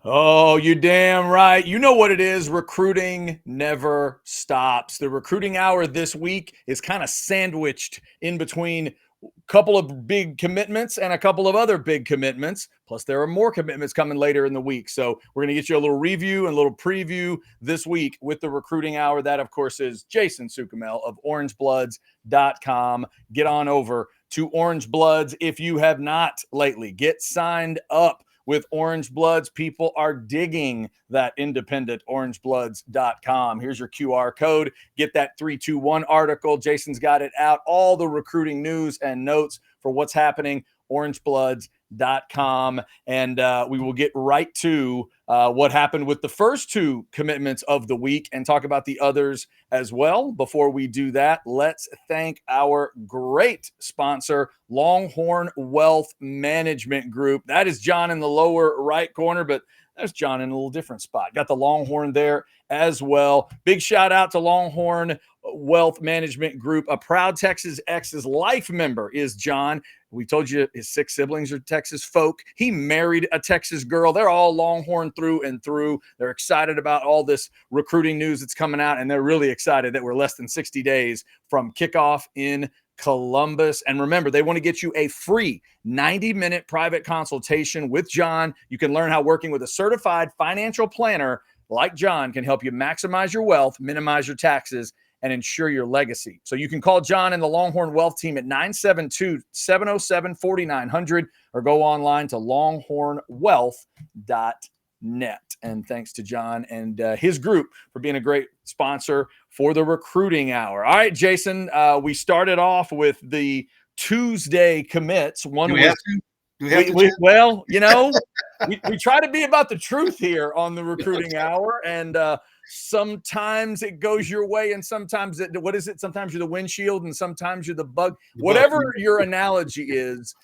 Oh, you damn right. You know what it is. Recruiting never stops. The recruiting hour this week is kind of sandwiched in between a couple of big commitments and a couple of other big commitments. Plus, there are more commitments coming later in the week. So, we're going to get you a little review and a little preview this week with the recruiting hour. That, of course, is Jason Sukamel of orangebloods.com. Get on over to Orange Bloods if you have not lately. Get signed up with Orange Bloods. People are digging that independent orangebloods.com. Here's your QR code. Get that 321 article. Jason's got it out. All the recruiting news and notes for what's happening. orangebloods.com. And we will get right to what happened with the first two commitments of the week and talk about the others as well. Before we do that, let's thank our great sponsor, Longhorn Wealth Management Group. That is John in the lower right corner, but there's John in a little different spot. Got the Longhorn there as well. Big shout out to Longhorn Wealth Management Group. A proud Texas X's life member is John. We told you his 6 siblings are Texas folk. He married a Texas girl. They're all Longhorn through and through. They're excited about all this recruiting news that's coming out, and they're really excited that we're less than 60 days from kickoff in Columbus. And remember, they want to get you a free 90-minute private consultation with John. You can learn how working with a certified financial planner like John can help you maximize your wealth, minimize your taxes, and ensure your legacy. So you can call John and the Longhorn Wealth Team at 972-707-4900 or go online to longhornwealth.net. And thanks to John and his group for being a great sponsor for the recruiting hour. All right, Jason, we started off with the Tuesday commits. One was well, you know, we try to be about the truth here on the recruiting hour, and sometimes it goes your way, and sometimes sometimes you're the windshield, and sometimes you're the bug. Whatever your analogy is,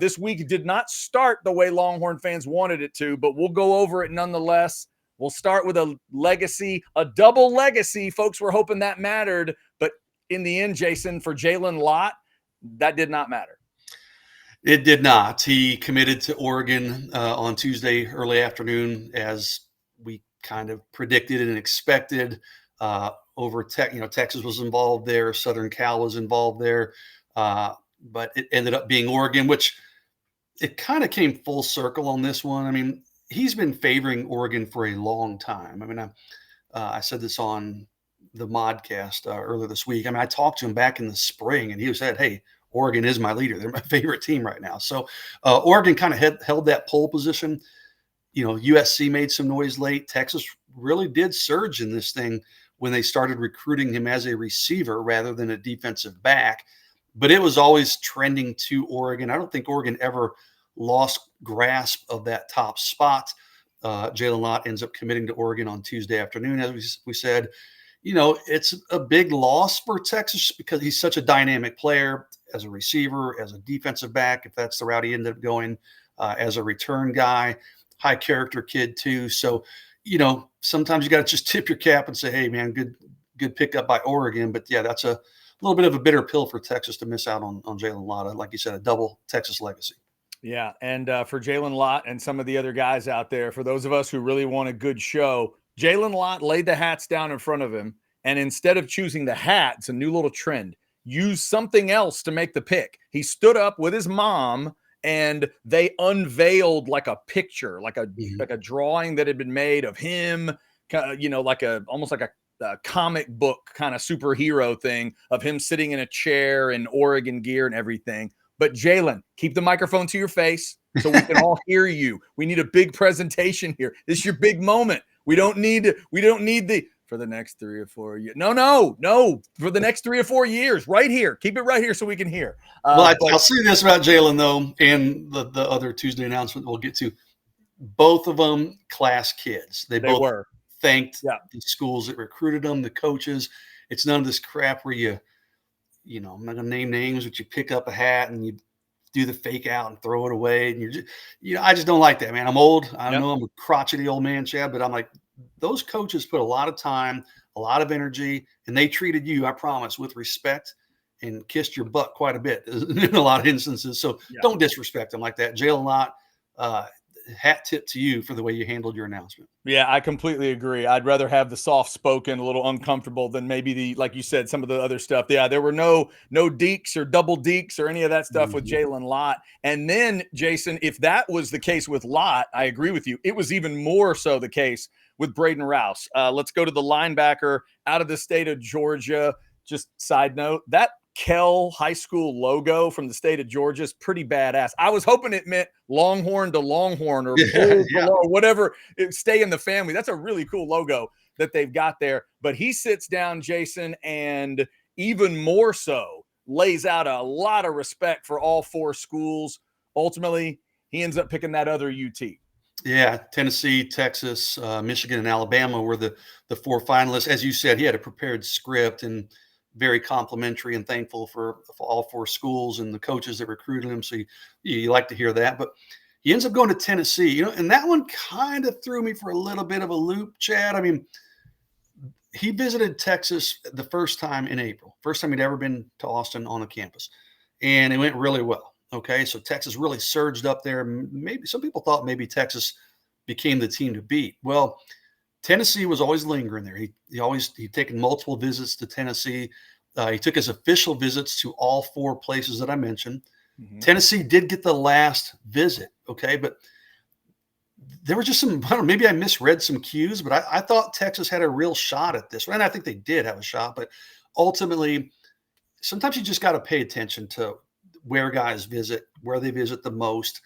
this week did not start the way Longhorn fans wanted it to, but we'll go over it nonetheless. We'll start with a legacy, a double legacy. Folks were hoping that mattered, but in the end, Jason, for Jalen Lott, that did not matter. It did not. He committed to Oregon on Tuesday early afternoon, as we kind of predicted and expected. Texas was involved there. Southern Cal was involved there. But it ended up being Oregon, which it kind of came full circle on this one. I mean, he's been favoring Oregon for a long time. I mean, I said this on the Modcast earlier this week. I mean, I talked to him back in the spring, and he said, hey, Oregon is my leader. They're my favorite team right now. So Oregon kind of held that pole position. You know, USC made some noise late. Texas really did surge in this thing when they started recruiting him as a receiver rather than a defensive back. But it was always trending to Oregon. I don't think Oregon ever lost grasp of that top spot. Jalen Lott ends up committing to Oregon on Tuesday afternoon, as we said. You know, it's a big loss for Texas because he's such a dynamic player as a receiver, as a defensive back, if that's the route he ended up going, as a return guy, high character kid too. So, you know, sometimes you got to just tip your cap and say, hey, man, good pickup by Oregon. But, yeah, that's a little bit of a bitter pill for Texas to miss out on Jalen Lott. Like you said, a double Texas legacy. Yeah, and for Jalen Lott and some of the other guys out there, for those of us who really want a good show, Jalen Lott laid the hats down in front of him, and instead of choosing the hat, it's a new little trend, use something else to make the pick. He stood up with his mom, and they unveiled like a picture, like a drawing that had been made of him, you know, almost like a comic book kind of superhero thing of him sitting in a chair in Oregon gear and everything. But Jalen, keep the microphone to your face so we can all hear you. We need a big presentation here. This is your big moment. We don't need for the next 3 or 4 years. No. For the next 3 or 4 years, right here. Keep it right here so we can hear. I'll say this about Jalen, though, and the other Tuesday announcement we'll get to. Both of them class kids. They both were. Thanked the schools that recruited them, the coaches. It's none of this crap where I'm not going to name names, but you pick up a hat and you do the fake out and throw it away. And I just don't like that, man. I'm old. I know I'm a crotchety old man, Chad, but I'm like, those coaches put a lot of time, a lot of energy, and they treated you, I promise, with respect and kissed your butt quite a bit in a lot of instances. So don't disrespect them like that. Jalen Lott, hat tip to you for the way you handled your announcement. Yeah, I completely agree. I'd rather have the soft spoken, a little uncomfortable than maybe like you said, some of the other stuff. Yeah, there were no dekes or double dekes or any of that stuff with Jalen Lott. And then, Jason, if that was the case with Lott, I agree with you. It was even more so the case with Braden Rouse. Let's go to the linebacker out of the state of Georgia. Just side note, that Kell High School logo from the state of Georgia is pretty badass. I was hoping it meant Longhorn to Longhorn or Bull below, whatever. Stay in the family. That's a really cool logo that they've got there. But he sits down, Jason, and even more so lays out a lot of respect for all 4 schools. Ultimately, he ends up picking that other UT. Yeah, Tennessee, Texas, Michigan, and Alabama were the 4 finalists. As you said, he had a prepared script and very complimentary and thankful for all 4 schools and the coaches that recruited him. So you like to hear that. But he ends up going to Tennessee, and that one kind of threw me for a little bit of a loop, Chad. I mean, he visited Texas the first time in April, first time he'd ever been to Austin on a campus, and it went really well. Okay, so Texas really surged up there. Maybe some people thought maybe Texas became the team to beat. Well, Tennessee was always lingering there. He'd taken multiple visits to Tennessee. He took his official visits to all 4 places that I mentioned. Mm-hmm. Tennessee did get the last visit, okay, but there were just some, I don't know, maybe I misread some cues, but I thought Texas had a real shot at this. And I think they did have a shot, but ultimately, sometimes you just got to pay attention to where guys visit, where they visit the most,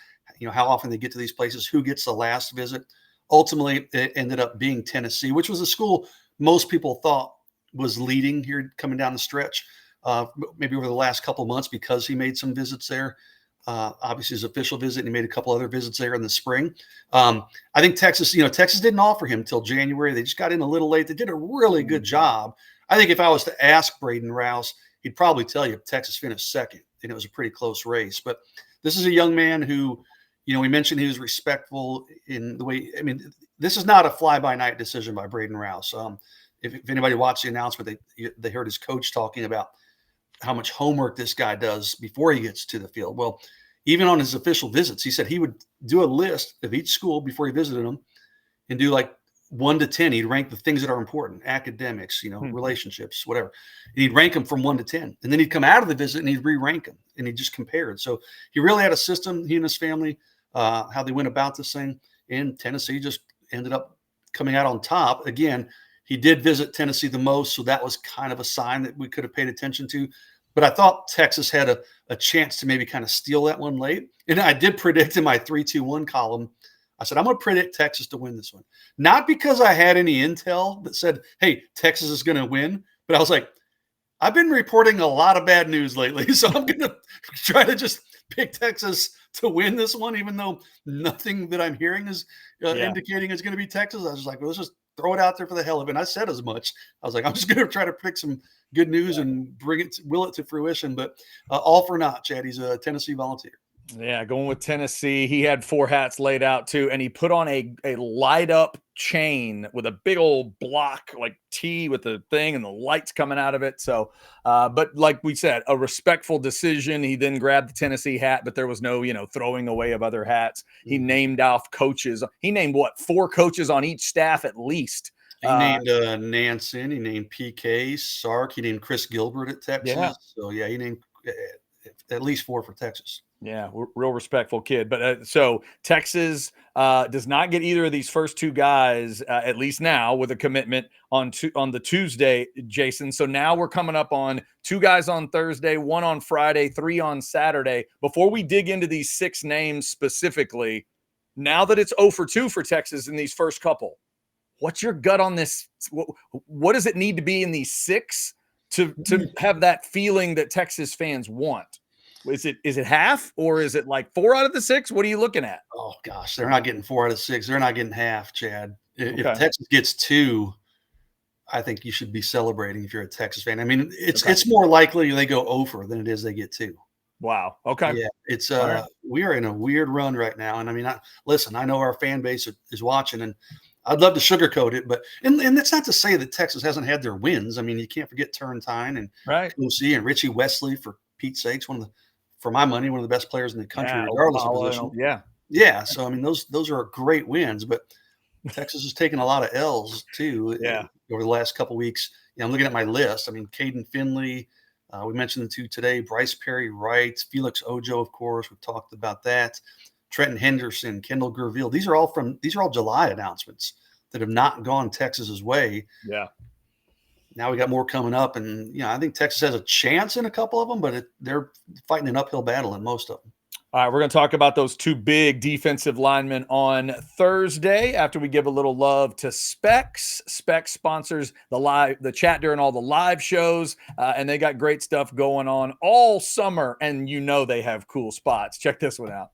how often they get to these places, who gets the last visit. Ultimately, it ended up being Tennessee, which was a school most people thought was leading here coming down the stretch, maybe over the last couple of months because he made some visits there. Obviously, his official visit, and he made a couple other visits there in the spring. I think Texas didn't offer him till January. They just got in a little late. They did a really good job. I think if I was to ask Braden Rouse, he'd probably tell you Texas finished second, and it was a pretty close race. But this is a young man who, we mentioned he was respectful in the way. I mean, this is not a fly-by-night decision by Braden Rouse. If anybody watched the announcement, they heard his coach talking about how much homework this guy does before he gets to the field. Well, even on his official visits, he said he would do a list of each school before he visited them and do like 1 to 10. He'd rank the things that are important, academics, relationships, whatever. And he'd rank them from 1 to 10. And then he'd come out of the visit and he'd re-rank them, and he just compared. So he really had a system, he and his family, how they went about this thing. And Tennessee just ended up coming out on top. Again, he did visit Tennessee the most, so that was kind of a sign that we could have paid attention to. But I thought Texas had a chance to maybe kind of steal that one late. And I did predict in my 3-2-1 column, I said, I'm going to predict Texas to win this one. Not because I had any intel that said, hey, Texas is going to win. But I was like, I've been reporting a lot of bad news lately, so I'm going to try to just pick Texas to win this one, even though nothing that I'm hearing is indicating it's going to be Texas. I was like, well, let's just throw it out there for the hell of it. And I said as much. I was like, I'm just going to try to pick some good news and will it to fruition. But all for naught, Chad. He's a Tennessee Volunteer. Yeah, going with Tennessee. He had 4 hats laid out too, and he put on a light up chain with a big old block like T with the thing and the lights coming out of it. So, but like we said, a respectful decision. He then grabbed the Tennessee hat, but there was no, throwing away of other hats. He named off coaches. He named 4 coaches on each staff at least. He named Nansen. He named PK Sark. He named Chris Gilbert at Texas. Yeah. So yeah, he named at least 4 for Texas. Yeah, real respectful kid. But so Texas does not get either of these first 2 guys, at least now, with a commitment on the Tuesday, Jason. So now we're coming up on 2 guys on Thursday, 1 on Friday, 3 on Saturday. Before we dig into these 6 names specifically, now that it's 0 for 2 for Texas in these first couple, what's your gut on this? What does it need to be in these 6 to have that feeling that Texas fans want? Is it half, or is it like 4 out of the 6? What are you looking at? Oh gosh, they're not getting 4 out of 6. They're not getting half, Chad. If Texas gets 2, I think you should be celebrating if you're a Texas fan. I mean, it's more likely they go over than it is they get 2. Wow. Okay. Yeah, it's we are in a weird run right now, and I mean, I know our fan base is watching, and I'd love to sugarcoat it, but and that's not to say that Texas hasn't had their wins. I mean, you can't forget Turrentine and Lucy and Richie Wesley, for Pete's sakes, for my money, one of the best players in the country, regardless of position. Yeah. Yeah, so I mean, those are great wins, but Texas has taken a lot of L's too Yeah. over the last couple weeks. I'm looking at my list. I mean, Caden Finley, we mentioned the two today. Bryce Perry Wright, Felix Ojo, of course. We've talked about that. Trenton Henderson, Kendall Gerville. These are all July announcements that have not gone Texas's way. Yeah. Now we got more coming up, and I think Texas has a chance in a couple of them, but they're fighting an uphill battle in most of them. All right, we're going to talk about those two big defensive linemen on Thursday after we give a little love to Specs. Specs sponsors the chat during all the live shows, and they got great stuff going on all summer, and they have cool spots. Check this one out.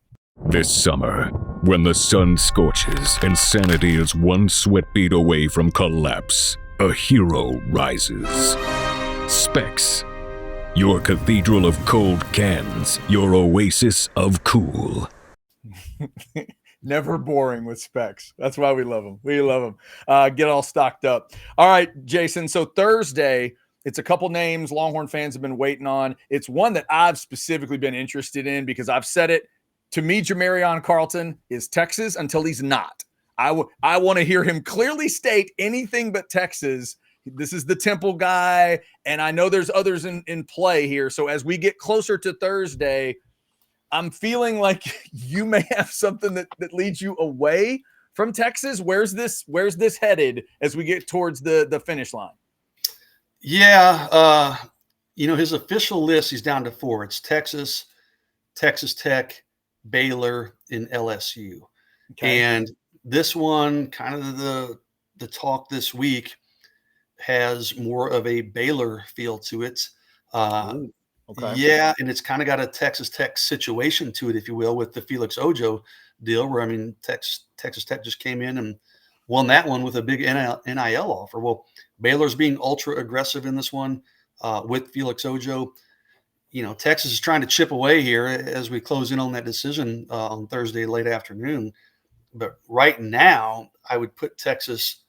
This summer, when the sun scorches and sanity is one sweat beat away from collapse, a hero rises. Specs. Your cathedral of cold cans, your oasis of cool. Never boring with Specs. That's why we love them. We love them. Get all stocked up. All right, Jason. So Thursday, it's a couple names Longhorn fans have been waiting on. It's one that I've specifically been interested in because I've said it. To me, Jamarion Carlton is Texas until he's not. I want to hear him clearly state anything but Texas. This is the Temple guy, and I know there's others in play here. So as we get closer to Thursday, I'm feeling like you may have something that leads you away from Texas. Where's this headed as we get towards the finish line? Yeah, his official list, he's down to 4. It's Texas, Texas Tech, Baylor, and LSU. Okay. And this one, kind of the talk this week, has more of a Baylor feel to it. Okay. Yeah, and it's kind of got a Texas Tech situation to it, if you will, with the Felix Ojo deal, where Texas Tech just came in and won that one with a big NIL offer. Well, Baylor's being ultra aggressive in this one with Felix Ojo. Texas is trying to chip away here as we close in on that decision on Thursday late afternoon. But right now, I would put Texas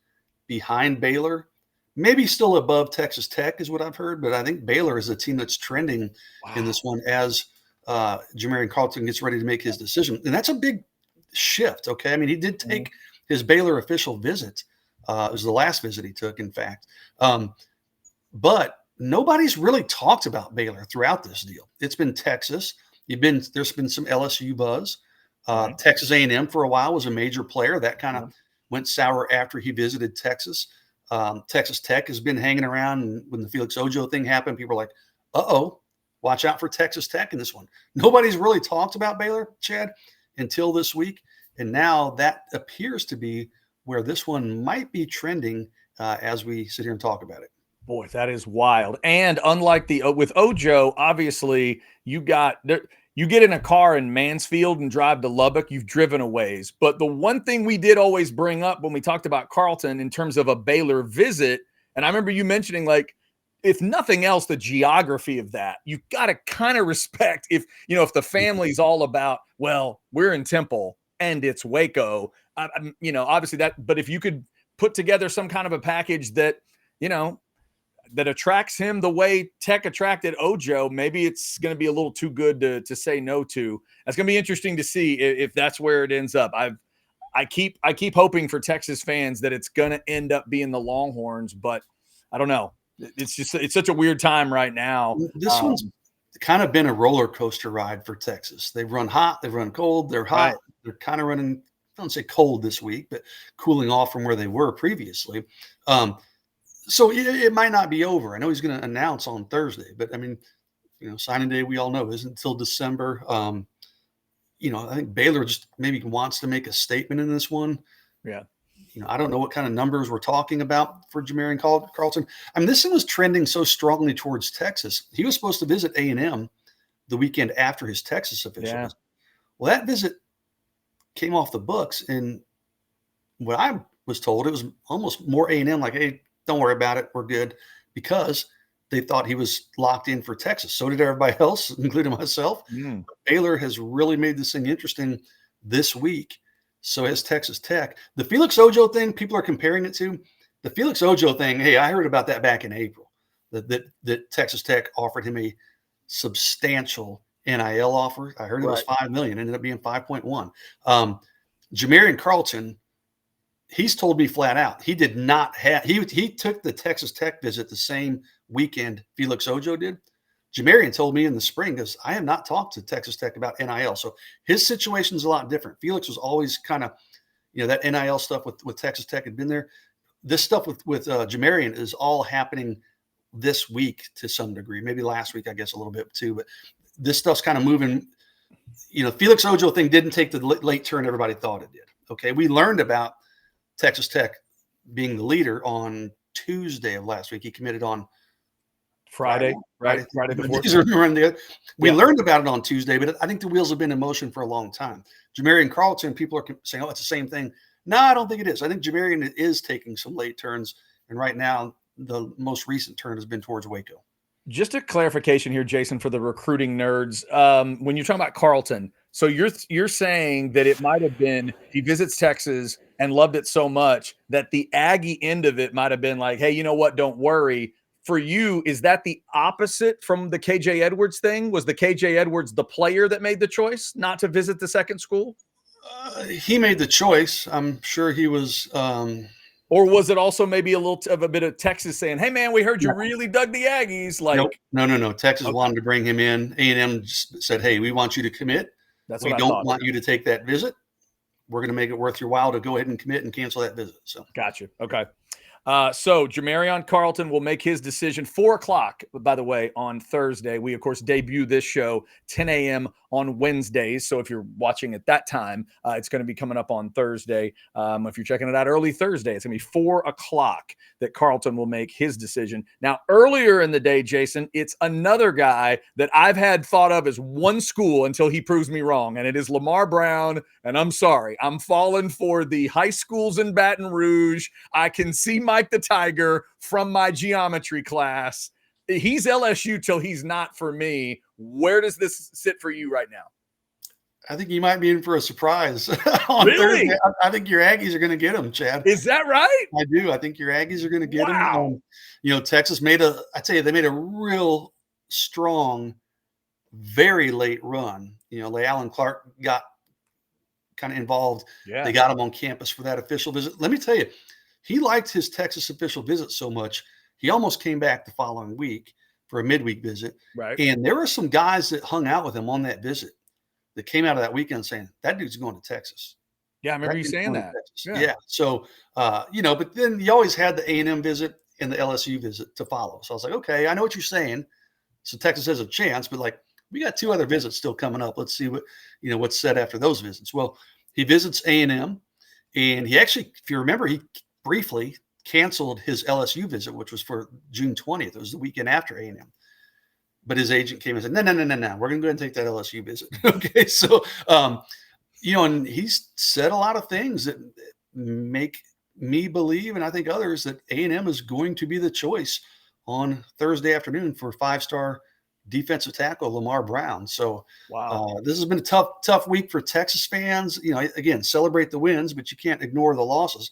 behind Baylor, maybe still above Texas Tech is what I've heard. But I think Baylor is a team that's trending in this one as Jamarion Carlton gets ready to make his decision. And that's a big shift, okay? I mean, he did take his Baylor official visit. It was the last visit he took, in fact. But nobody's really talked about Baylor throughout this deal. It's been Texas. There's been some LSU buzz. Texas A&M for a while was a major player. That kind of went sour after he visited Texas. Texas Tech has been hanging around. And when the Felix Ojo thing happened, people were like, uh-oh, watch out for Texas Tech in this one. Nobody's really talked about Baylor, Chad, until this week. And now that appears to be where this one might be trending as we sit here and talk about it. Boy, that is wild. And unlike with Ojo, obviously you get in a car in Mansfield and drive to Lubbock, you've driven a ways. But the one thing we did always bring up when we talked about Carlton in terms of a Baylor visit, and I remember you mentioning, like, if nothing else, the geography of that, you got to kind of respect if the family's all about, well, we're in Temple and it's Waco, obviously that, but if you could put together some kind of a package that, that attracts him the way Tech attracted Ojo, maybe it's going to be a little too good to say no to. That's going to be interesting to see if that's where it ends up. I keep hoping for Texas fans that it's going to end up being the Longhorns, but I don't know. It's such a weird time right now. This one's kind of been a roller coaster ride for Texas. They've run hot, they've run cold. They're hot. Right. They're kind of running, I don't say cold this week, but cooling off from where they were previously. So it might not be over. I know he's going to announce on Thursday, but I mean, signing day, we all know, isn't until December. I think Baylor just maybe wants to make a statement in this one. Yeah. I don't know what kind of numbers we're talking about for Jamarion Carlton. I mean, this thing was trending so strongly towards Texas. He was supposed to visit A&M the weekend after his Texas official visit. Well, that visit came off the books, and what I was told, it was almost more A&M like, hey, don't worry about it, we're good, because they thought he was locked in for Texas. So did everybody else, including myself. Baylor has really made this thing interesting this week. So has Texas Tech. The Felix Ojo thing, people are comparing it to. The Felix Ojo thing, hey, I heard about that back in April, that Texas Tech offered him a substantial NIL offer. I heard it was Right. $5 million, ended up being 5.1. Jamarion Carlton, he's told me flat out he did not have. He took the Texas Tech visit the same weekend Felix Ojo did. Jamarion told me in the spring, because I have not talked to Texas Tech about NIL, so his situation is a lot different. Felix was always kind of, that NIL stuff with Texas Tech had been there. This stuff with Jamarion is all happening this week to some degree. Maybe last week, I guess, a little bit too. But this stuff's kind of moving. Felix Ojo thing didn't take the late turn everybody thought it did. Okay, we learned about Texas Tech being the leader on Tuesday of last week. He committed on Friday, right? Friday the 14th. We learned about it on Tuesday, but I think the wheels have been in motion for a long time. Jamarion Carlton, people are saying, oh, it's the same thing. No, I don't think it is. I think Jamarion is taking some late turns, and right now the most recent turn has been towards Waco. Just a clarification here, Jason, for the recruiting nerds. When you're talking about Carlton, so you're saying that it might have been he visits Texas and loved it so much that the Aggie end of it might have been like, hey, you know what? Don't worry. For you, is that the opposite from the KJ Edwards thing? Was the KJ Edwards the player that made the choice not to visit the second school? He made the choice. I'm sure he was. Or was it also maybe a little of a bit of Texas saying, hey, man, we heard you really dug the Aggies? Like, nope. No. Texas wanted to bring him in. A&M said, hey, we want you to commit. We don't want you to take that visit. We're going to make it worth your while to go ahead and commit and cancel that visit. So, gotcha. Okay. So Jamarion Carlton will make his decision 4:00, by the way, on Thursday. We, of course, debut this show 10 a.m. on Wednesdays. So if you're watching at that time, it's going to be coming up on Thursday. If you're checking it out early Thursday, it's going to be 4:00 that Carlton will make his decision. Now, earlier in the day, Jason, it's another guy that I've had thought of as one school until he proves me wrong, and it is Lamar Brown. And I'm sorry, I'm falling for the high schools in Baton Rouge. I can see Mike the Tiger from my geometry class. He's LSU till he's not for me. Where does this sit for you right now? I think you might be in for a surprise on really? Thursday. I think your Aggies are going to get him, Chad. Is that right? I do. I think your Aggies are going to get him. Texas made they made a real strong, very late run. Alan Clark got kind of involved. Yeah. They got him on campus for that official visit. Let me tell you, he liked his Texas official visit so much, he almost came back the following week for a midweek visit. Right. And there were some guys that hung out with him on that visit that came out of that weekend saying, that dude's going to Texas. Yeah, I remember you saying that. Yeah. So, but then you always had the A&M visit and the LSU visit to follow. So I was like, okay, I know what you're saying. So Texas has a chance, but we got two other visits still coming up. Let's see what's said after those visits. Well, he visits A&M, and he actually, if you remember, he briefly canceled his LSU visit, which was for June 20th. It was the weekend after A&M. But his agent came and said, no. We're going to go ahead and take that LSU visit. Okay. So, and he's said a lot of things that make me believe, and I think others, that A&M is going to be the choice on Thursday afternoon for 5-star defensive tackle Lamar Brown. So this has been a tough week for Texas fans. Again, celebrate the wins, but you can't ignore the losses.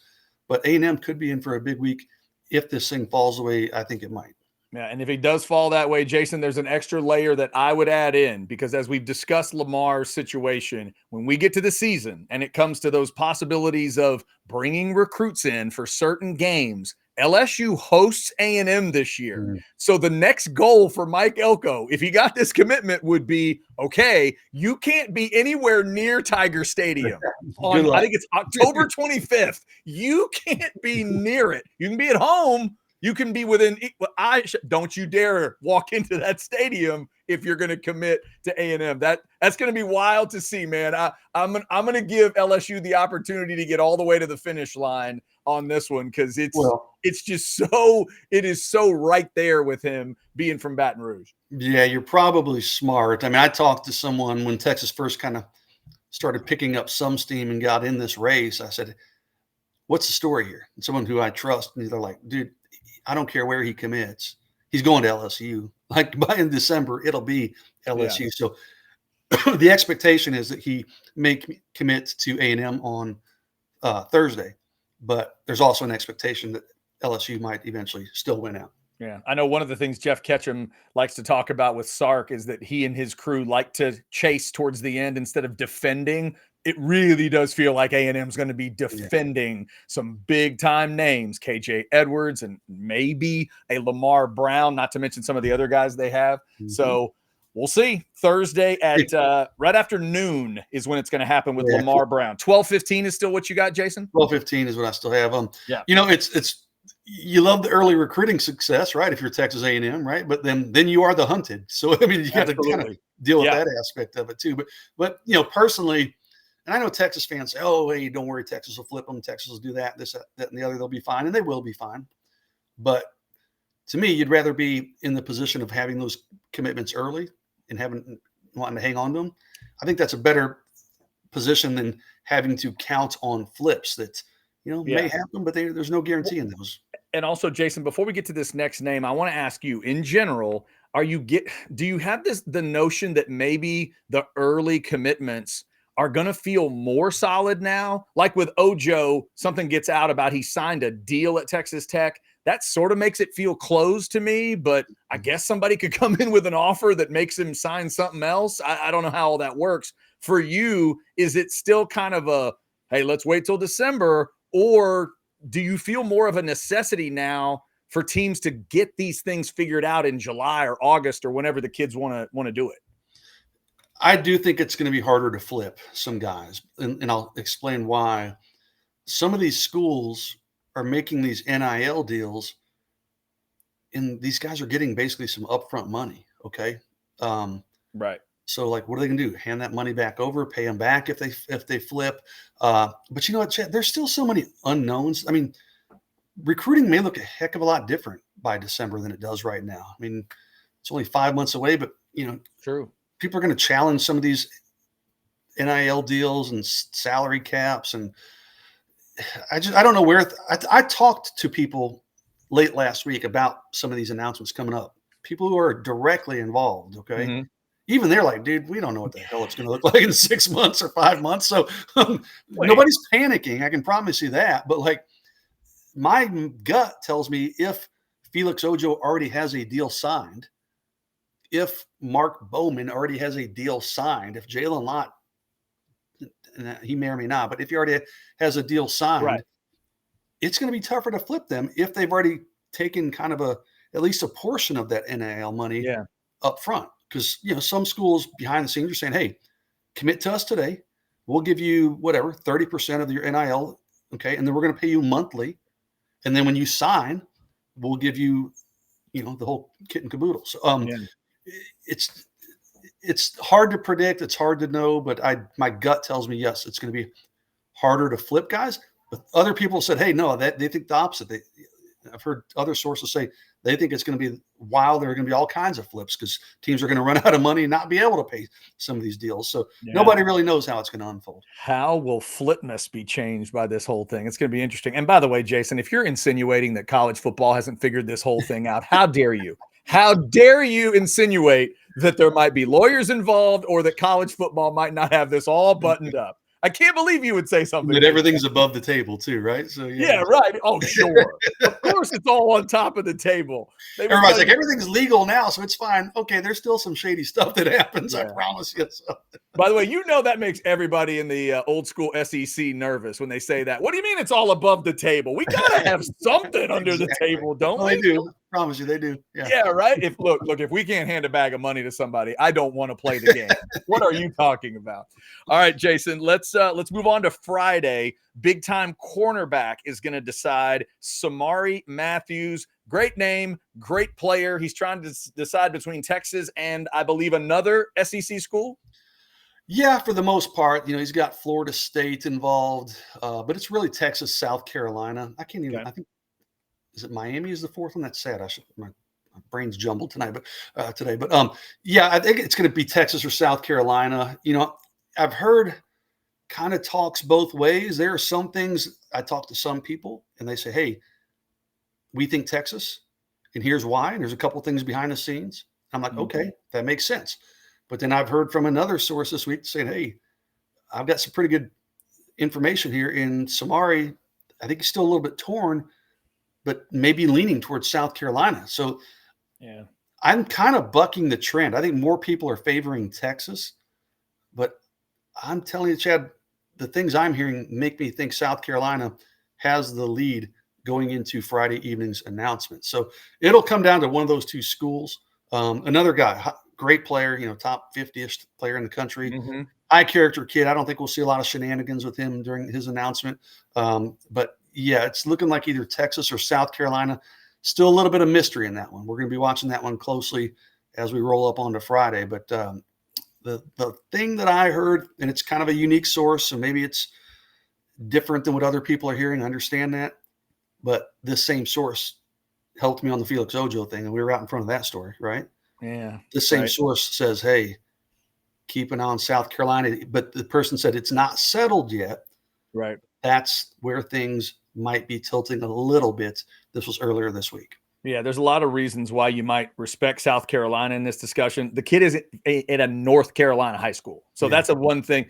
But A&M could be in for a big week if this thing falls the way I think it might. Yeah, and if he does fall that way, Jason, there's an extra layer that I would add in, because as we've discussed Lamar's situation, when we get to the season and it comes to those possibilities of bringing recruits in for certain games, LSU hosts A&M this year. Mm. So the next goal for Mike Elko, if he got this commitment, would be, okay, you can't be anywhere near Tiger Stadium on, I think it's October 25th. You can't be near it. You can be at home. You can be within. Don't you dare walk into that stadium if you're going to commit to A&M. That's going to be wild to see, man. I'm going to give LSU the opportunity to get all the way to the finish line on this one, because it is so right there with him being from Baton Rouge. Yeah, you're probably smart. I mean, I talked to someone when Texas first kind of started picking up some steam and got in this race. I said, "What's the story here?" And someone who I trust, and they're like, "Dude, I don't care where he commits. He's going to LSU. In December, it'll be LSU." Yeah. So the expectation is that he may commit to A&M on Thursday, but there's also an expectation that LSU might eventually still win out. Yeah, I know one of the things Jeff Ketchum likes to talk about with Sark is that he and his crew like to chase towards the end instead of defending. It really does feel like A&M is going to be defending some big time names, KJ Edwards and maybe a Lamar Brown, not to mention some of the other guys they have. Mm-hmm. So we'll see. Thursday at right after noon is when it's going to happen with Lamar Brown. 12:15 is still what you got, Jason? 12:15 is what I still have. Yeah. You know, it's you love the early recruiting success, right? If you're Texas A&M, right? But then you are the hunted. So I mean, you got to kind of deal with that aspect of it too. But you know, personally, and I know Texas fans say, "Oh, hey, don't worry, Texas will flip them. Texas will do that, this, that, and the other. They'll be fine, and they will be fine." But to me, you'd rather be in the position of having those commitments early and wanting to hang on to them. I think that's a better position than having to count on flips that may happen, but there's no guarantee in those. And also, Jason, before we get to this next name, I want to ask you, in general, do you have the notion that maybe the early commitments are going to feel more solid now? Like with Ojo, something gets out about he signed a deal at Texas Tech. That sort of makes it feel closed to me, but I guess somebody could come in with an offer that makes him sign something else. I don't know how all that works. For you, is it still kind of a, hey, let's wait till December, or do you feel more of a necessity now for teams to get these things figured out in July or August or whenever the kids want to do it? I do think it's going to be harder to flip some guys, and I'll explain why. Some of these schools are making these NIL deals, and these guys are getting basically some upfront money. Okay. Right. So like, what are they going to do? Hand that money back over, pay them back if they flip. But you know what, Chad, there's still so many unknowns. I mean, recruiting may look a heck of a lot different by December than it does right now. I mean, it's only 5 months away, but true. People are going to challenge some of these NIL deals and salary caps. And I don't know where I talked to people late last week about some of these announcements coming up, people who are directly involved. Okay. Mm-hmm. Even they're like, dude, we don't know what the hell it's going to look like in 6 months or 5 months. So nobody's panicking. I can promise you that. But like, my gut tells me if Felix Ojo already has a deal signed, if Mark Bowman already has a deal signed, if Jalen Lott, he may or may not, but if he already has a deal signed, it's going to be tougher to flip them if they've already taken kind of at least a portion of that NIL money up front. Because, some schools behind the scenes are saying, hey, commit to us today. We'll give you whatever, 30% of your NIL. Okay. And then we're going to pay you monthly. And then when you sign, we'll give you, the whole kit and caboodle. So it's hard to predict. It's hard to know, but my gut tells me, yes, it's going to be harder to flip guys. But other people said, hey, no, they think the opposite. I've heard other sources say they think it's going to be wild. There are going to be all kinds of flips because teams are going to run out of money and not be able to pay some of these deals. So nobody really knows how it's going to unfold. How will Flipness be changed by this whole thing? It's going to be interesting. And by the way, Jason, if you're insinuating that college football hasn't figured this whole thing out, how dare you? How dare you insinuate that there might be lawyers involved or that college football might not have this all buttoned up? I can't believe you would say something. That everything's above the table too, right? So yeah, right. Oh, sure. Of course, it's all on top of the table. Everybody's like, everything's legal now, so it's fine. Okay, there's still some shady stuff that happens. I promise you. So. By the way, that makes everybody in the old school SEC nervous when they say that. What do you mean it's all above the table? We gotta have something under the table, don't we? They do. I promise you, they do. Yeah, right. If we can't hand a bag of money to somebody, I don't want to play the game. What are you talking about? All right, Jason, let's move on to Friday. Big time cornerback is going to decide. Samari Matthews, great name, great player. He's trying to decide between Texas and I believe another SEC school. Yeah, for the most part, he's got Florida State involved, but it's really Texas, South Carolina. I can't even. I think is it Miami is the fourth one. That's sad. My brain's jumbled tonight, but today. But I think it's going to be Texas or South Carolina. I've heard kind of talks both ways. There are some things I talk to some people, and they say, "Hey, we think Texas, and here's why." And there's a couple things behind the scenes. I'm like, okay, that makes sense. But then I've heard from another source this week saying, hey, I've got some pretty good information here in Samari. I think he's still a little bit torn, but maybe leaning towards South Carolina. So Yeah. I'm kind of bucking the trend. I think more people are favoring Texas, but I'm telling you, Chad, the things I'm hearing make me think South Carolina has the lead going into Friday evening's announcement. So it'll come down to one of those two schools. Another guy, great player, top 50-ish player in the country, Mm-hmm. high character kid. I don't think we'll see a lot of shenanigans with him during his announcement. But yeah, it's looking like either Texas or South Carolina. Still a little bit of mystery in that one. We're going to be watching that one closely as we roll up onto Friday. But the thing that I heard, and it's kind of a unique source, so maybe it's different than what other people are hearing. I understand that. But this same source helped me on the Felix Ojo thing, and we were out in front of that story, right? Yeah. This same source says, hey, keep an eye on South Carolina. But the person said it's not settled yet. Right. That's where things might be tilting a little bit. This was earlier this week. Yeah, there's a lot of reasons why you might respect South Carolina in this discussion. The kid is at a North Carolina high school. So that's a one thing,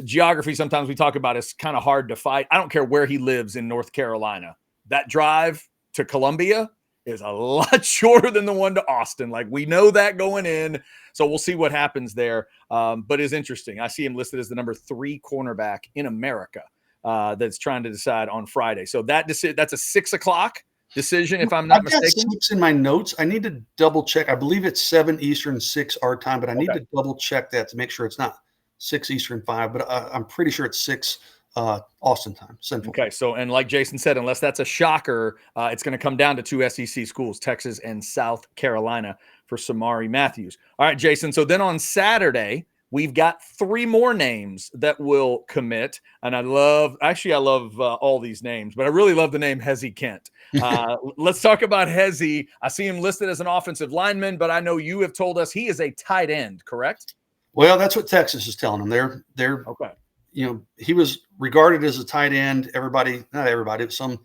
geography sometimes we talk about is kind of hard to fight. I don't care where he lives in North Carolina. That drive to Columbia is a lot shorter than the one to Austin. Like, we know that going in. So we'll see what happens there. But it's interesting. I see him listed as the number 3 cornerback in America that's trying to decide on Friday. So that's a 6:00 decision, if I'm not mistaken. 6 in my notes. I need to double check. I believe it's 7 Eastern, 6 our time, but I need to double check that to make sure it's not 6 Eastern, 5. But I'm pretty sure it's 6 Austin time, Central. Okay, so, and like Jason said, unless that's a shocker, it's going to come down to 2 SEC schools, Texas and South Carolina, for Samari Matthews. All right, Jason. So then on Saturday, we've got 3 more names that will commit. And I love all these names, but I really love the name Hezi Kent. Let's talk about Hezi. I see him listed as an offensive lineman, but I know you have told us he is a tight end, correct? Well, that's what Texas is telling him. They're okay. He was regarded as a tight end. Not everybody, but some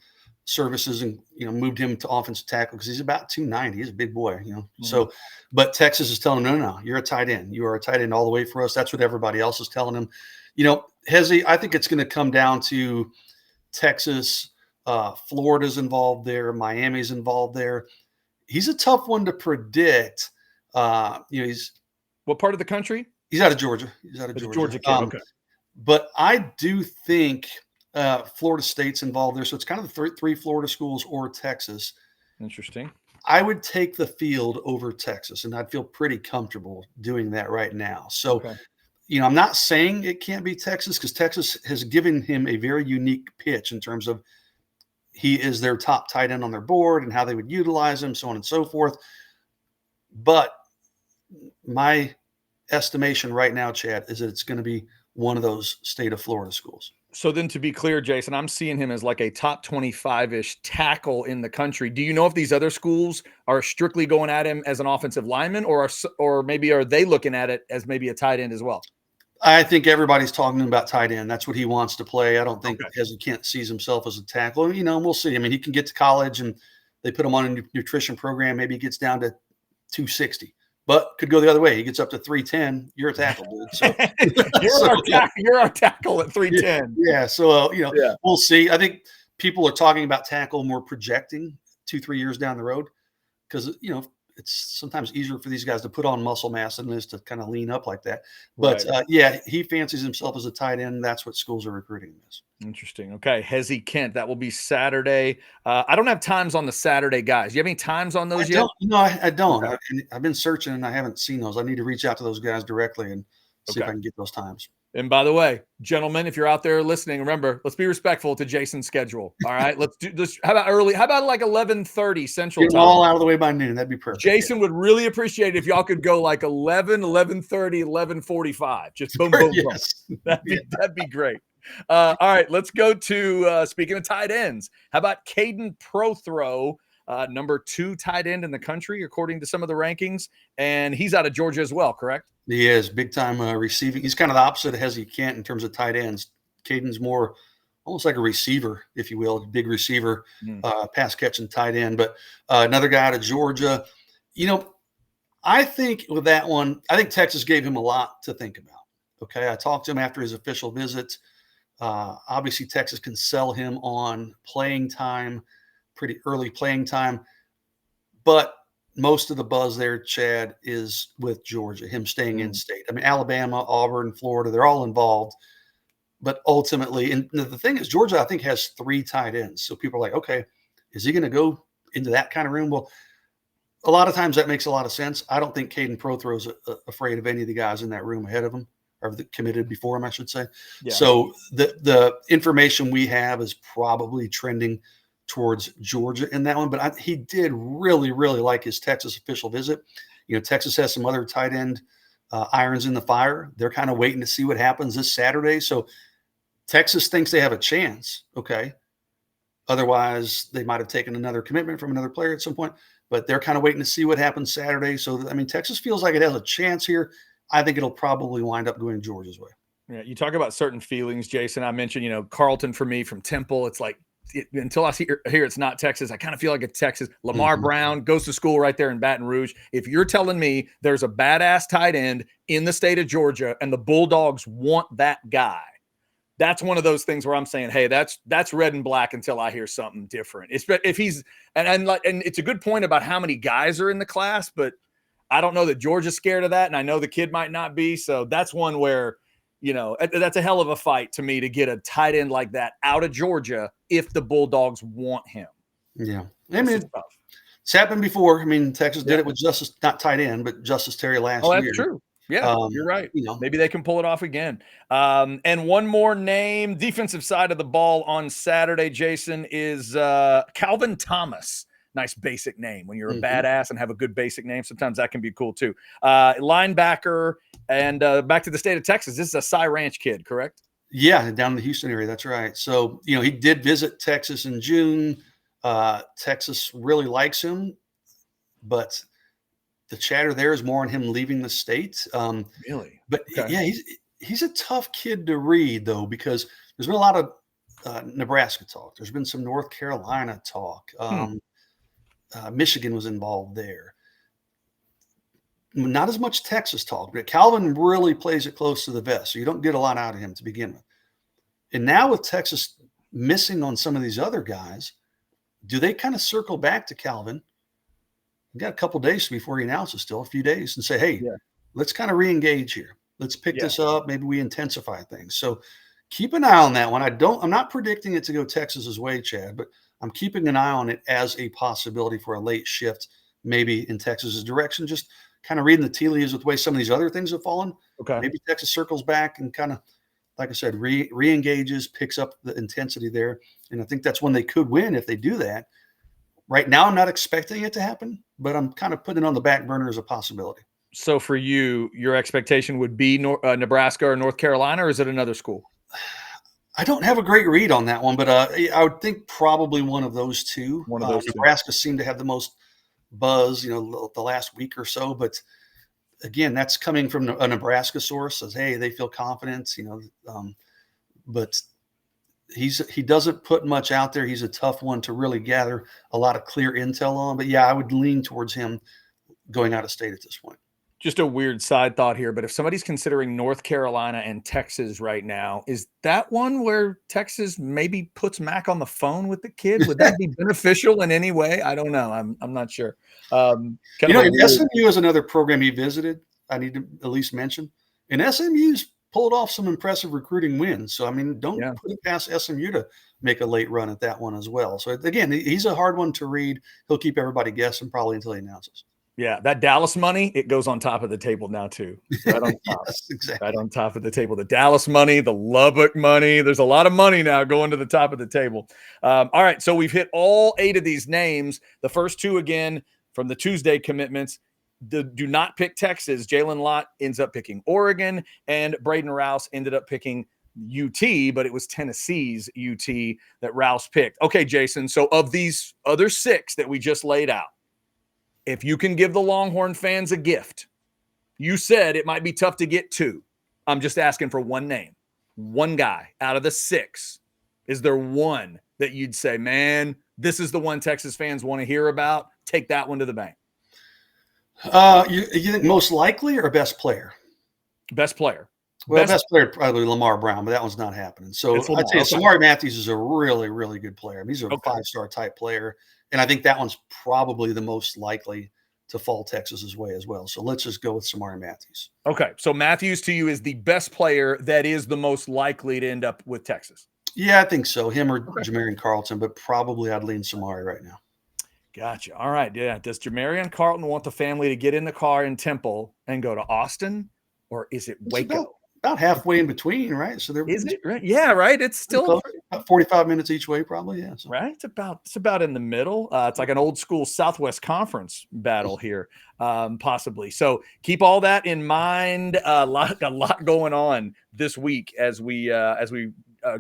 services and moved him to offensive tackle because he's about 290. He's a big boy, Mm-hmm. So, but Texas is telling him, no, you're a tight end. You are a tight end all the way for us. That's what everybody else is telling him. Hezi, I think it's going to come down to Texas. Florida's involved there. Miami's involved there. He's a tough one to predict. He's what part of the country? He's out of Georgia. He's out of Georgia. Georgia kid. Okay. But I do think Florida State's involved there. So it's kind of the 3 Florida schools or Texas. Interesting. I would take the field over Texas, and I'd feel pretty comfortable doing that right now. So, I'm not saying it can't be Texas because Texas has given him a very unique pitch in terms of he is their top tight end on their board and how they would utilize him, so on and so forth. But my estimation right now, Chad, is that it's going to be one of those state of Florida schools. So then, to be clear, Jason, I'm seeing him as like a top 25-ish tackle in the country. Do you know if these other schools are strictly going at him as an offensive lineman, or maybe are they looking at it as maybe a tight end as well? I think everybody's talking about tight end. That's what he wants to play. I don't think Hezi Kent sees himself as a tackle. And we'll see. I mean, he can get to college and they put him on a nutrition program. Maybe he gets down to 260. But could go the other way. He gets up to 310. You're a tackle, dude. So you're our tackle at 310. Yeah. So we'll see. I think people are talking about tackle more projecting 2-3 years down the road because it's sometimes easier for these guys to put on muscle mass than it is to kind of lean up like that. But he fancies himself as a tight end. That's what schools are recruiting him as. Interesting. Okay, Hezi Kent. That will be Saturday. I don't have times on the Saturday guys. Do you have any times on those yet? No, I don't. Okay. I've been searching and I haven't seen those. I need to reach out to those guys directly and see if I can get those times. And by the way, gentlemen, if you're out there listening, remember, let's be respectful to Jason's schedule. All right, let's do this. How about early? How about like 11:30 Central Get time? all out of the way by noon. That'd be perfect. Jason would really appreciate it if y'all could go like 11, 11:30, 11:45. Just boom, boom, boom. That'd be great. All right, let's go to speaking of tight ends. How about Caden Prothrow, number 2 tight end in the country, according to some of the rankings, and he's out of Georgia as well, correct? He is big time receiving. He's kind of the opposite of Hezi Kent in terms of tight ends. Caden's more almost like a receiver, if you will, big receiver, pass catching tight end. But another guy out of Georgia. I think with that one, I think Texas gave him a lot to think about. Okay, I talked to him after his official visit. Obviously, Texas can sell him on playing time. pretty early playing time. But most of the buzz there, Chad, is with Georgia, him staying in state. I mean, Alabama, Auburn, Florida, they're all involved. But ultimately, and the thing is, Georgia, I think, has 3 tight ends. So people are like, okay, is he going to go into that kind of room? Well, a lot of times that makes a lot of sense. I don't think Caden Prothrow's afraid of any of the guys in that room ahead of him, or committed before him, I should say. Yeah. So the information we have is probably trending towards Georgia in that one. But he did really, really like his Texas official visit. You know, Texas has some other tight end irons in the fire. They're kind of waiting to see what happens this Saturday. So Texas thinks they have a chance. Okay. Otherwise, they might have taken another commitment from another player at some point. But they're kind of waiting to see what happens Saturday. So, I mean, Texas feels like it has a chance here. I think it'll probably wind up going Georgia's way. Yeah, you talk about certain feelings, Jason. I mentioned, you know, Carlton for me from Temple. It's like until I hear it's not Texas, I kind of feel like it's Texas. Lamar Brown goes to school right there in Baton Rouge. If you're telling me there's a badass tight end in the state of Georgia and the Bulldogs want that guy, that's one of those things where I'm saying, hey, that's red and black until I hear something different. If he's and it's a good point about how many guys are in the class, but I don't know that Georgia's scared of that, and I know the kid might not be. So that's one where, you know, that's a hell of a fight to me to get a tight end like that out of Georgia if the Bulldogs want him. Yeah, I mean, it's happened before. I mean, Texas did it with Justice, not tight end, but Justice Terry last year. Oh, that's true. Yeah, you're right. You know, maybe they can pull it off again. And one more name, defensive side of the ball on Saturday, Jason, is Calvin Thomas. Nice basic name. When you're a badass and have a good basic name, sometimes that can be cool too. Linebacker, and back to the state of Texas. This is a Cy Ranch kid, correct? Yeah, down in the Houston area. That's right. So, you know, he did visit Texas in June. Texas really likes him, but the chatter there is more on him leaving the state. Really? But yeah, he's a tough kid to read, though, because there's been a lot of Nebraska talk. There's been some North Carolina talk. Michigan was involved there. Not as much Texas talk, but Calvin really plays it close to the vest, so you don't get a lot out of him to begin with. And now with Texas missing on some of these other guys, do they kind of circle back to Calvin? We've got a couple days before he announces, still a few days, and say, hey, let's kind of re-engage here. Let's pick this up. Maybe we intensify things. So keep an eye on that one. I'm not predicting it to go Texas's way, Chad, but I'm keeping an eye on it as a possibility for a late shift, maybe in Texas's direction. Just kind of reading the tea leaves with the way some of these other things have fallen. Okay. Maybe Texas circles back and kind of, like I said, re-engages, picks up the intensity there. And I think that's when they could win if they do that. Right now, I'm not expecting it to happen, but I'm kind of putting it on the back burner as a possibility. So for you, your expectation would be Nebraska or North Carolina, or is it another school? I don't have a great read on that one, but I would think probably one of those two. One of those Nebraska seemed to have the most buzz, you know, the last week or so. But again, that's coming from a Nebraska source. Says, hey, they feel confident, you know. But he doesn't put much out there. He's a tough one to really gather a lot of clear intel on. But yeah, I would lean towards him going out of state at this point. Just a weird side thought here, but if somebody's considering North Carolina and Texas right now, is that one where Texas maybe puts Mac on the phone with the kid? Would that be beneficial in any way? I don't know. I'm not sure. SMU is another program he visited. I need to at least mention. And SMU's pulled off some impressive recruiting wins. So, I mean, don't put it past SMU to make a late run at that one as well. So, again, he's a hard one to read. He'll keep everybody guessing probably until he announces. Yeah, that Dallas money, it goes on top of the table now too. Right on top. Yes, exactly. Right on top of the table. The Dallas money, the Lubbock money. There's a lot of money now going to the top of the table. All right, so we've hit all 8 of these names. The first 2, again, from the Tuesday commitments. Do not pick Texas. Jalen Lott ends up picking Oregon, and Braden Rouse ended up picking UT, but it was Tennessee's UT that Rouse picked. Okay, Jason, so of these other 6 that we just laid out, if you can give the Longhorn fans a gift, you said it might be tough to get 2. I'm just asking for one name, one guy out of the 6. Is there one that you'd say, man, this is the one Texas fans want to hear about? Take that one to the bank. You think most likely or best player? Best player. Well, best player probably Lamar Brown, but that one's not happening. So It's Lamar. I'd say Okay. Samari Matthews is a really, really good player. I mean, he's a Okay. 5-star type player, and I think that one's probably the most likely to fall Texas's way as well. So let's just go with Samari Matthews. Okay. So Matthews to you is the best player that is the most likely to end up with Texas. Yeah, I think so. Him or Jamarion Carlton, but probably I'd lean Samari right now. Gotcha. All right. Yeah. Does Jamarion Carlton want the family to get in the car in Temple and go to Austin, or is it Waco? About halfway in between, right? So there Is it right? Yeah, right. It's still about 45 minutes each way, probably. Yeah. So. right. It's about in the middle. It's like an old school Southwest Conference battle here, possibly. So keep all that in mind. A lot going on this week as we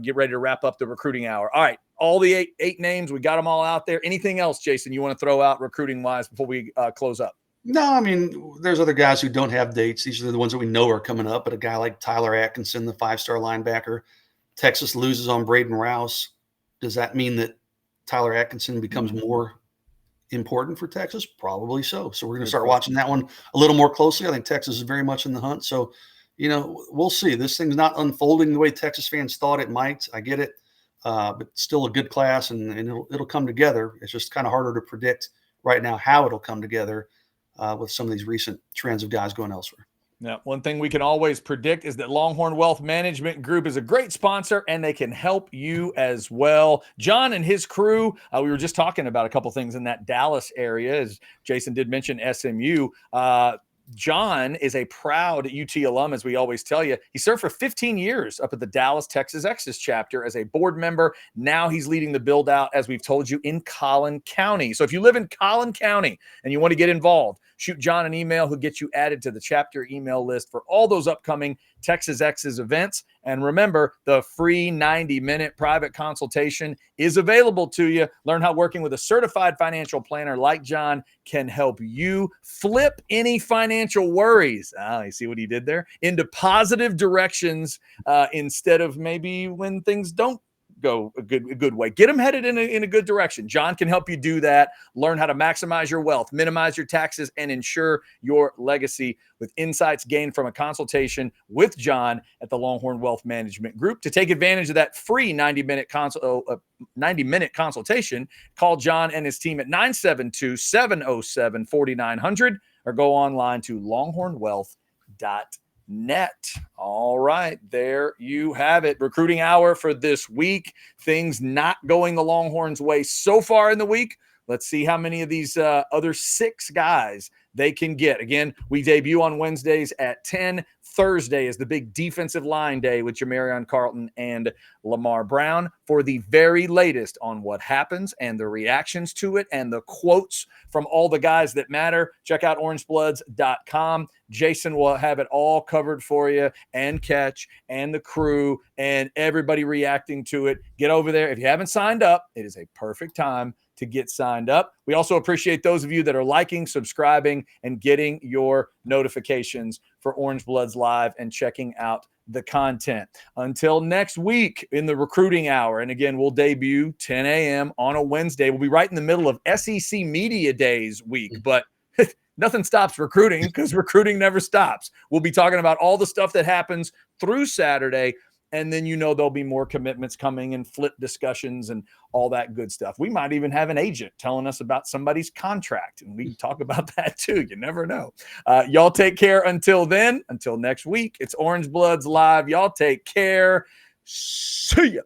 get ready to wrap up the recruiting hour. All right, all the eight names, we got them all out there. Anything else, Jason, you want to throw out recruiting wise before we close up? No, I mean, there's other guys who don't have dates. These are the ones that we know are coming up. But a guy like Tyler Atkinson, the 5-star linebacker, Texas loses on Braden Rouse. Does that mean that Tyler Atkinson becomes more important for Texas? Probably so. So we're going to start watching that one a little more closely. I think Texas is very much in the hunt. So, we'll see. This thing's not unfolding the way Texas fans thought it might. I get it. But still a good class, and it'll come together. It's just kind of harder to predict right now how it'll come together. With some of these recent trends of guys going elsewhere. Now, one thing we can always predict is that Longhorn Wealth Management Group is a great sponsor, and they can help you as well. John and his crew, we were just talking about a couple things in that Dallas area, as Jason did mention SMU. John is a proud UT alum, as we always tell you. He served for 15 years up at the Dallas, Texas Exes chapter as a board member. Now he's leading the build out, as we've told you, in Collin County. So if you live in Collin County and you want to get involved, shoot John an email. He'll get you added to the chapter email list for all those upcoming Texas Exes events. And remember, the free 90-minute private consultation is available to you. Learn how working with a certified financial planner like John can help you flip any financial worries. You see what he did there? Into positive directions instead of maybe when things don't go a good way. Get them headed in a good direction. John can help you do that. Learn how to maximize your wealth, minimize your taxes, and ensure your legacy with insights gained from a consultation with John at the Longhorn Wealth Management Group. To take advantage of that free 90-minute consultation, call John and his team at 972-707-4900 or go online to longhornwealth.net. All right, there you have it. Recruiting hour for this week. Things not going the Longhorns' way so far in the week. Let's see how many of these other 6 guys they can get. Again, we debut on Wednesdays at 10. Thursday is the big defensive line day with Jamarion, Carlton, and Lamar Brown. For the very latest on what happens and the reactions to it and the quotes from all the guys that matter, check out orangebloods.com. Jason will have it all covered for you, and Catch and the crew and everybody reacting to it. Get over there. If you haven't signed up, it is a perfect time to get signed up. We also appreciate those of you that are liking, subscribing, and getting your notifications for Orange Bloods Live and checking out the content. Until next week in the recruiting hour, and again, we'll debut 10 a.m. on a Wednesday. We'll be right in the middle of SEC Media Days week, but nothing stops recruiting because recruiting never stops. We'll be talking about all the stuff that happens through Saturday, and then there'll be more commitments coming and flip discussions and all that good stuff. We might even have an agent telling us about somebody's contract, and we can talk about that too. You never know. Y'all take care until then. Until next week, it's Orange Bloods Live. Y'all take care. See ya.